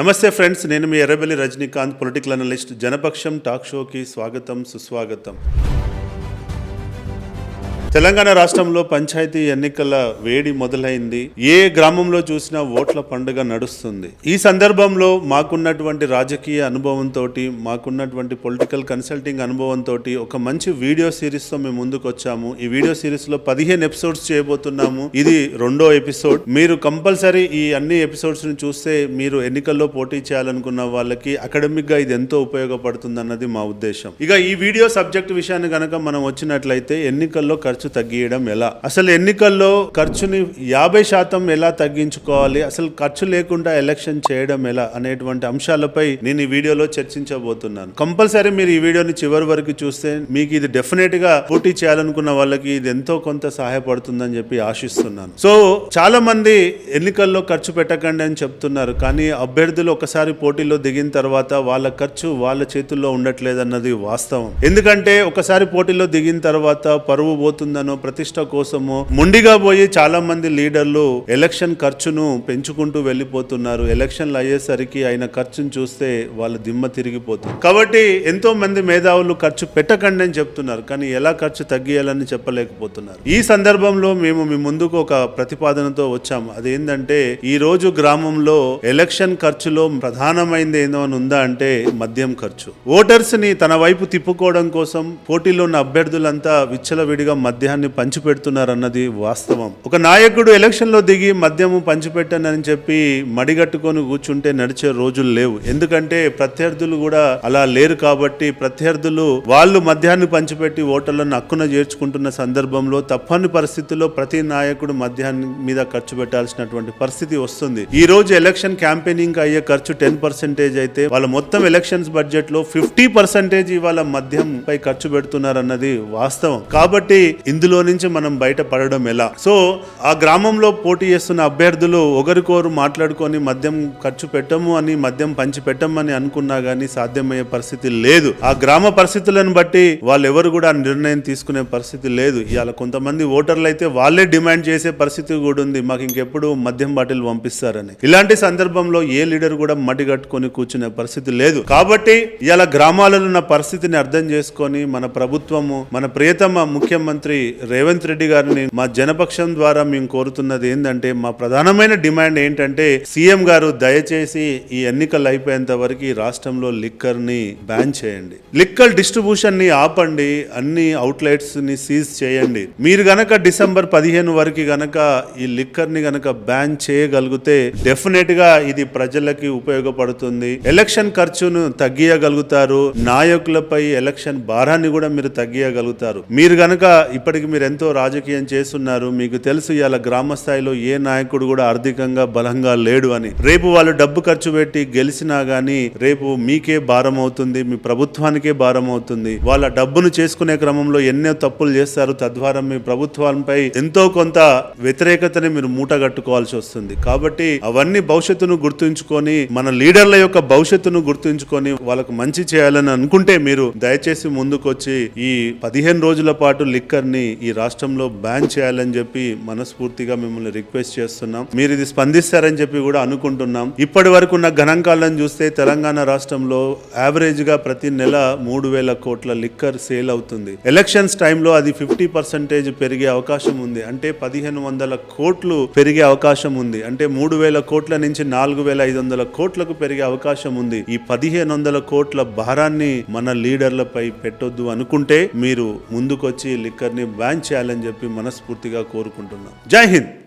నమస్తే ఫ్రెండ్స్, నేను మీ Errabelli Rajinikanth, political analyst. Janapaksham talk షోకి స్వాగతం, సుస్వాగతం. తెలంగాణ రాష్ట్రంలో పంచాయతీ ఎన్నికల వేడి మొదలైంది. ఏ గ్రామంలో చూసినా ఓట్ల పండుగ నడుస్తుంది. ఈ సందర్భంలో మాకున్నటువంటి రాజకీయ అనుభవంతో, మాకున్నటువంటి పొలిటికల్ కన్సల్టింగ్ అనుభవంతో ఒక మంచి వీడియో సిరీస్ తో మేము ముందుకు వచ్చాము. ఈ వీడియో సిరీస్ లో 15 ఎపిసోడ్స్ చేయబోతున్నాము. ఇది 2వ ఎపిసోడ్. మీరు కంపల్సరీ ఈ అన్ని ఎపిసోడ్స్ ని చూస్తే మీరు ఎన్నికల్లో పోటీ చేయాలనుకున్న వాళ్ళకి అకాడమిక్ గా ఇది ఎంతో ఉపయోగపడుతుంది అన్నది మా ఉద్దేశం. ఇక ఈ వీడియో సబ్జెక్ట్ విషయాన్ని గనక మనం వచ్చినట్లయితే, ఎన్నికల్లో ఖర్చు తగ్గియడం ఎలా, అసలు ఎన్నికల్లో ఖర్చుని 50% ఎలా తగ్గించుకోవాలి, అసలు ఖర్చు లేకుండా ఎలక్షన్ చేయడం ఎలా అనేటువంటి అంశాలపై నేను ఈ వీడియోలో చర్చించబోతున్నాను. కంపల్సరీ మీరు ఈ వీడియోని చివరి వరకు చూస్తే మీకు ఇది డెఫినెట్ గా పోటీ చేయాలనుకున్న వాళ్ళకి ఇది ఎంతో కొంత సహాయపడుతుందని చెప్పి ఆశిస్తున్నాను. సో చాలా మంది ఎన్నికల్లో ఖర్చు పెట్టకండి అని చెప్తున్నారు, కానీ అభ్యర్థులు ఒకసారి పోటీలో దిగిన తర్వాత వాళ్ళ ఖర్చు వాళ్ళ చేతుల్లో ఉండట్లేదన్నది వాస్తవం. ఎందుకంటే ఒకసారి పోటీలో దిగిన తర్వాత పరువు పోతుందనో ప్రతిష్ట కోసమో ముండిగా పోయి చాలా మంది లీడర్లు ఎలక్షన్ ఖర్చును పెంచుకుంటూ వెళ్ళిపోతున్నారు. ఎలక్షన్లు అయ్యేసరికి ఆయన ఖర్చును చూస్తే వాళ్ళ దిమ్మ తిరిగిపోతుంది. కాబట్టి ఎంతో మంది మేధావులు ఖర్చు పెట్టకండి అని చెప్తున్నారు, కానీ ఎలా ఖర్చు తగ్గియాలని చెప్పలేకపోతున్నారు. ఈ సందర్భంలో మేము మీ ముందుకు ఒక ప్రతిపాదనతో వచ్చాము. అదేంటంటే, ఈ రోజు గ్రామంలో ఎలక్షన్ ఖర్చులో ప్రధానమైనది ఏదో అని ఉందా అంటే మద్యం ఖర్చు. ఓటర్స్ ని తన వైపు తిప్పుకోవడం కోసం పోటీలో ఉన్న అభ్యర్థులంతా విచ్చలవిడిగా మద్యాన్ని పంచిపెడుతున్నారన్నది వాస్తవం. ఒక నాయకుడు ఎలక్షన్ లో దిగి మద్యము పంచిపెట్టానని చెప్పి మడిగట్టుకొని కూర్చుంటే నడిచే రోజులు లేవు. ఎందుకంటే ప్రత్యర్థులు కూడా అలా లేరు. కాబట్టి ప్రత్యర్థులు వాళ్ళు మద్యాన్ని పంచిపెట్టి ఓటర్లను హక్కున చేర్చుకుంటున్న సందర్భంలో తప్పని పరిస్థితుల్లో ప్రతి నాయకుడు మద్యాన్ని మీద ఖర్చు పెట్టాల్సినటువంటి పరిస్థితి వస్తుంది. ఈ రోజు ఎలక్షన్ క్యాంపెయినింగ్ అయ్యే ఖర్చు 10% అయితే, వాళ్ళ మొత్తం ఎలక్షన్స్ బడ్జెట్ లో 50% ఇవాళ మద్యం పై ఖర్చు పెడుతున్నారన్నది వాస్తవం. కాబట్టి ఇందులో నుంచి మనం బయటపడడం ఎలా? సో ఆ గ్రామంలో పోటీ చేస్తున్న అభ్యర్థులు ఒకరికొరు మాట్లాడుకొని మద్యం ఖర్చు పెట్టము అని, మద్యం పంచి పెట్టమని అనుకున్నా గానీ సాధ్యమయ్యే పరిస్థితి లేదు. ఆ గ్రామ పరిస్థితులను బట్టి వాళ్ళెవరు కూడా నిర్ణయం తీసుకునే పరిస్థితి లేదు. ఇవాళ కొంతమంది ఓటర్లు అయితే వాళ్ళే డిమాండ్ చేసే పరిస్థితి కూడా ఉంది, మాకు ఇంకెప్పుడు మద్యం బాటిల్ పంపిస్తారని. ఇలాంటి సందర్భంలో ఏ లీడర్ కూడా మడి కట్టుకొని కూర్చునే పరిస్థితి లేదు. కాబట్టి ఇవాళ గ్రామాలలో ఉన్న పరిస్థితిని అర్థం చేసుకొని మన ప్రభుత్వము, మన ప్రియతమ ముఖ్యమంత్రి రేవంత్ రెడ్డి గారిని మా జనపక్షం ద్వారా మేము కోరుతున్నది ఏంటంటే, మా ప్రధానమైన డిమాండ్ ఏంటంటే, సీఎం గారు దయచేసి ఈ ఎన్నికలు అయిపోయేంత వరకు ఈ రాష్ట్రంలో లిక్కర్ ని బ్యాన్ చేయండి. లిక్కర్ డిస్ట్రిబ్యూషన్ ని ఆపండి. అన్ని అవుట్లెట్స్ ని సీజ్ చేయండి. మీరు గనక డిసెంబర్ 15 వరకు గనక ఈ లిక్కర్ ని గనక బ్యాన్ చేయగలిగితే డెఫినెట్ గా ఇది ప్రజలకి ఉపయోగపడుతుంది. ఎలక్షన్ ఖర్చును తగ్గియగలుగుతారు. నాయకులపై ఎలక్షన్ భారాన్ని కూడా మీరు తగ్గియగలుగుతారు. మీరు గనక ఇప్పటికి మీరు ఎంతో రాజకీయం చేస్తున్నారు, మీకు తెలుసు ఇవాళ గ్రామ స్థాయిలో ఏ నాయకుడు కూడా ఆర్థికంగా బలంగా లేడు అని. రేపు వాళ్ళు డబ్బు ఖర్చు పెట్టి గెలిచినా గానీ రేపు మీకే భారం అవుతుంది, మీ ప్రభుత్వానికే భారం అవుతుంది. వాళ్ళ డబ్బును చేసుకునే క్రమంలో ఎన్నో తప్పులు చేస్తారు, తద్వారా మీ ప్రభుత్వంపై ఎంతో కొంత వ్యతిరేకతని మీరు మూటగట్టుకోవాల్సి వస్తుంది. కాబట్టి అవన్నీ భవిష్యత్తును గుర్తుంచుకొని, మన లీడర్ల యొక్క భవిష్యత్తును గుర్తుంచుకొని వాళ్ళకు మంచి చేయాలని అనుకుంటే మీరు దయచేసి ముందుకొచ్చి ఈ 15 రోజుల పాటు లిక్కర్ ని ఈ రాష్ట్రంలో బ్యాన్ చేయాలని చెప్పి మనస్ఫూర్తిగా మిమ్మల్ని రిక్వెస్ట్ చేస్తున్నాం. మీరు ఇది స్పందిస్తారని చెప్పి కూడా అనుకుంటున్నాం. ఇప్పటి వరకు ఉన్న గణాంకాలను చూస్తే తెలంగాణ రాష్ట్రంలో యావరేజ్ గా ప్రతి నెల 3,000 కోట్ల లిక్కర్ సేల్ అవుతుంది. ఎలక్షన్స్ టైంలో అది 50% పెరిగే అవకాశం ఉంది. అంటే 1,500 కోట్లు పెరిగే అవకాశం ఉంది. అంటే 3,000 కోట్ల నుంచి 4,500 కోట్లకు పెరిగే అవకాశం ఉంది. ఈ 1,500 కోట్ల భారాన్ని మన లీడర్లపై పెట్టొద్దు అనుకుంటే మీరు ముందుకొచ్చి లిక్కర్ ని బ్యాన్ చేయాలని చెప్పి మనస్ఫూర్తిగా కోరుకుంటున్నాం. జై హింద్.